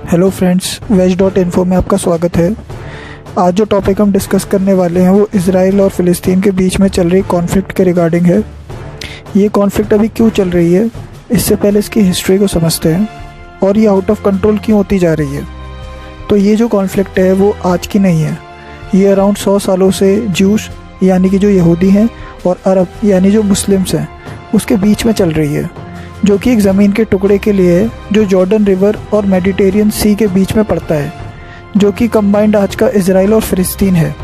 Hello friends, वेज.info में आपका स्वागत है। आज जो टॉपिक हम डिस्कस करने वाले हैं वो इज़राइल और फ़िलिस्तीन के बीच में चल रही कॉन्फ्लिक्ट के रिगार्डिंग है। ये कॉन्फ्लिक्ट अभी क्यों चल रही है, इससे पहले इसकी हिस्ट्री को समझते हैं और ये आउट ऑफ कंट्रोल क्यों होती जा रही है। तो ये जो कॉन्फ्लिक्ट है वो आज की नहीं है, ये अराउंड 100 सालों से ज्यूश यानी कि जो यहूदी हैं और अरब यानी जो मुस्लिम्स हैं उसके बीच में चल रही है, जो कि एक ज़मीन के टुकड़े के लिए है जो जॉर्डन रिवर और मेडिटेरियन सी के बीच में पड़ता है, जो कि कंबाइंड आज का इज़राइल और फ़िलिस्तीन है।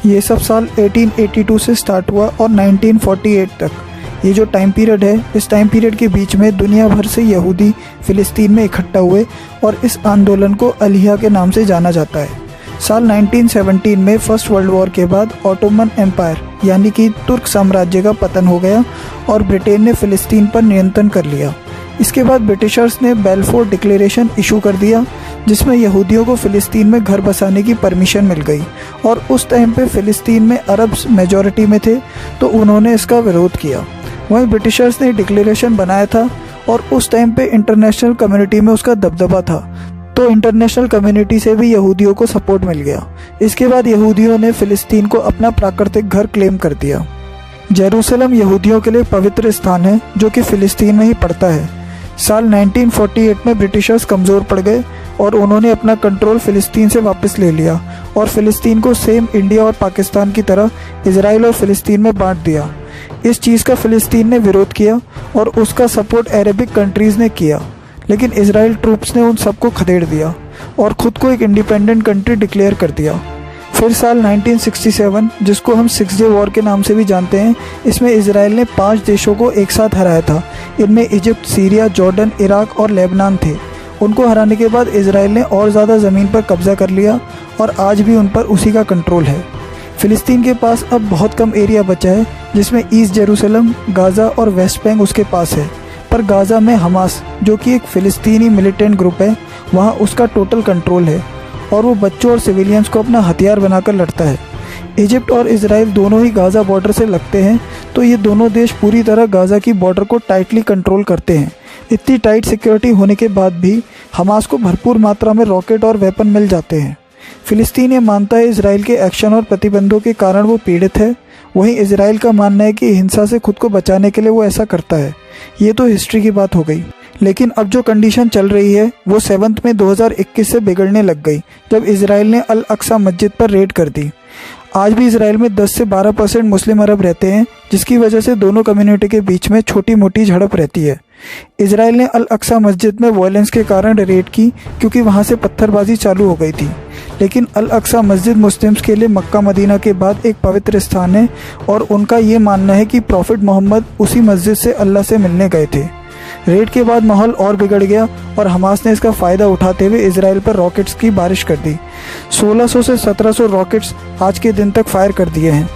ये सब साल 1882 से स्टार्ट हुआ और 1948 तक ये जो टाइम पीरियड है, इस टाइम पीरियड के बीच में दुनिया भर से यहूदी फ़िलिस्तीन में इकट्ठा हुए और इस आंदोलन को अलिया के नाम से जाना जाता है। साल 1917 में फर्स्ट वर्ल्ड वॉर के बाद ऑटोमन एम्पायर यानी कि तुर्क साम्राज्य का पतन हो गया और ब्रिटेन ने फ़िलिस्तीन पर नियंत्रण कर लिया। इसके बाद ब्रिटिशर्स ने बेल्फोर डिक्लेरेशन इशू कर दिया, जिसमें यहूदियों को फ़िलिस्तीन में घर बसाने की परमिशन मिल गई और उस टाइम पे फ़िलिस्तीन में अरब्स मेजॉरिटी में थे, तो उन्होंने इसका विरोध किया। वहीं ब्रिटिशर्स ने डिक्लेरेशन बनाया था और उस टाइम पे इंटरनेशनल कम्युनिटी में उसका दबदबा था, तो इंटरनेशनल कम्युनिटी से भी यहूदियों को सपोर्ट मिल गया। इसके बाद यहूदियों ने फ़िलिस्तीन को अपना प्राकृतिक घर क्लेम कर दिया। जेरूसलम यहूदियों के लिए पवित्र स्थान है जो कि फ़िलिस्तीन में ही पड़ता है। साल 1948 में ब्रिटिशर्स कमज़ोर पड़ गए और उन्होंने अपना कंट्रोल फ़िलिस्तीन से वापस ले लिया और फ़िलिस्तीन को सेम इंडिया और पाकिस्तान की तरह इज़राइल और फ़िलिस्तीन में बांट दिया। इस चीज़ का फ़िलिस्तीन ने विरोध किया और उसका सपोर्ट अरबिक कंट्रीज़ ने किया, लेकिन इज़राइल ट्रूप्स ने उन सबको खदेड़ दिया और ख़ुद को एक इंडिपेंडेंट कंट्री डिक्लेयर कर दिया। फिर साल 1967, जिसको हम 6 डे वॉर के नाम से भी जानते हैं, इसमें इज़राइल ने 5 देशों को एक साथ हराया था। इनमें इजिप्ट, सीरिया, जॉर्डन, इराक और लेबनान थे। उनको हराने के बाद इज़राइल ने और ज़्यादा ज़मीन पर कब्ज़ा कर लिया और आज भी उन पर उसी का कंट्रोल है। फ़िलिस्तीन के पास अब बहुत कम एरिया बचा है, जिसमें ईस्ट जेरूसलम, गाज़ा और वेस्ट बैंक उसके पास है। पर गाज़ा में हमास, जो कि एक फ़िलिस्तीनी मिलिटेंट ग्रुप है, वहाँ उसका टोटल कंट्रोल है और वो बच्चों और सिविलियंस को अपना हथियार बनाकर लड़ता है। इजिप्ट और इज़राइल दोनों ही गाज़ा बॉर्डर से लगते हैं, तो ये दोनों देश पूरी तरह गाज़ा की बॉर्डर को टाइटली कंट्रोल करते हैं। इतनी टाइट सिक्योरिटी होने के बाद भी हमास को भरपूर मात्रा में रॉकेट और वेपन मिल जाते हैं। फ़िलिस्तीन ये मानता है इज़राइल के एक्शन और प्रतिबंधों के कारण वो पीड़ित है, वहीं इज़राइल का मानना है कि हिंसा से खुद को बचाने के लिए वो ऐसा करता है। ये तो हिस्ट्री की बात हो गई, लेकिन अब जो कंडीशन चल रही है वो 7 मई 2021 से बिगड़ने लग गई, जब इज़राइल ने अल अक्सा मस्जिद पर रेड कर दी। आज भी इज़राइल में 10 से 12% मुस्लिम अरब रहते हैं, जिसकी वजह से दोनों कम्युनिटी के बीच में छोटी मोटी झड़प रहती है। इज़राइल ने अल अक्सा मस्जिद में वायलेंस के कारण रेड की क्योंकि वहाँ से पत्थरबाजी चालू हो गई थी, लेकिन अल अक्सा मस्जिद मुस्लिम्स के लिए मक्का मदीना के बाद एक पवित्र स्थान है और उनका ये मानना है कि प्रॉफिट मोहम्मद उसी मस्जिद से अल्लाह से मिलने गए थे। रेड के बाद माहौल और बिगड़ गया और हमास ने इसका फ़ायदा उठाते हुए इज़राइल पर रॉकेट्स की बारिश कर दी। 1600 से 1700 रॉकेट्स आज के दिन तक फायर कर दिए हैं,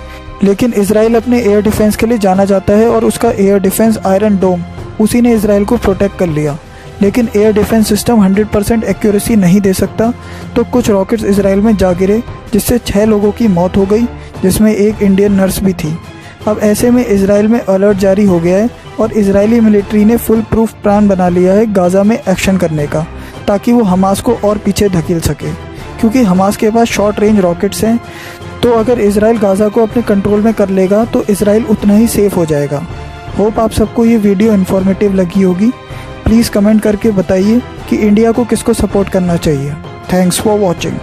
लेकिन इज़राइल अपने एयर डिफेंस के लिए जाना जाता है और उसका एयर डिफेंस आयरन डोम, उसी ने इज़राइल को प्रोटेक्ट कर लिया। लेकिन एयर डिफेंस सिस्टम 100% एक्यूरेसी नहीं दे सकता, तो कुछ रॉकेट्स इज़राइल में जा गिरे, जिससे 6 लोगों की मौत हो गई, जिसमें एक इंडियन नर्स भी थी। अब ऐसे में इज़राइल में अलर्ट जारी हो गया है और इज़राइली मिलिट्री ने फुल प्रूफ प्लान बना लिया है गाज़ा में एक्शन करने का, ताकि वो हमास को और पीछे धकेल सके, क्योंकि हमास के पास शॉर्ट रेंज रॉकेट्स हैं। तो अगर इज़राइल गाज़ा को अपने कंट्रोल में कर लेगा तो इज़राइल उतना ही सेफ हो जाएगा। होप आप सबको ये वीडियो इन्फॉर्मेटिव लगी होगी। प्लीज़ कमेंट करके बताइए कि इंडिया को किसको सपोर्ट करना चाहिए। Thanks for watching.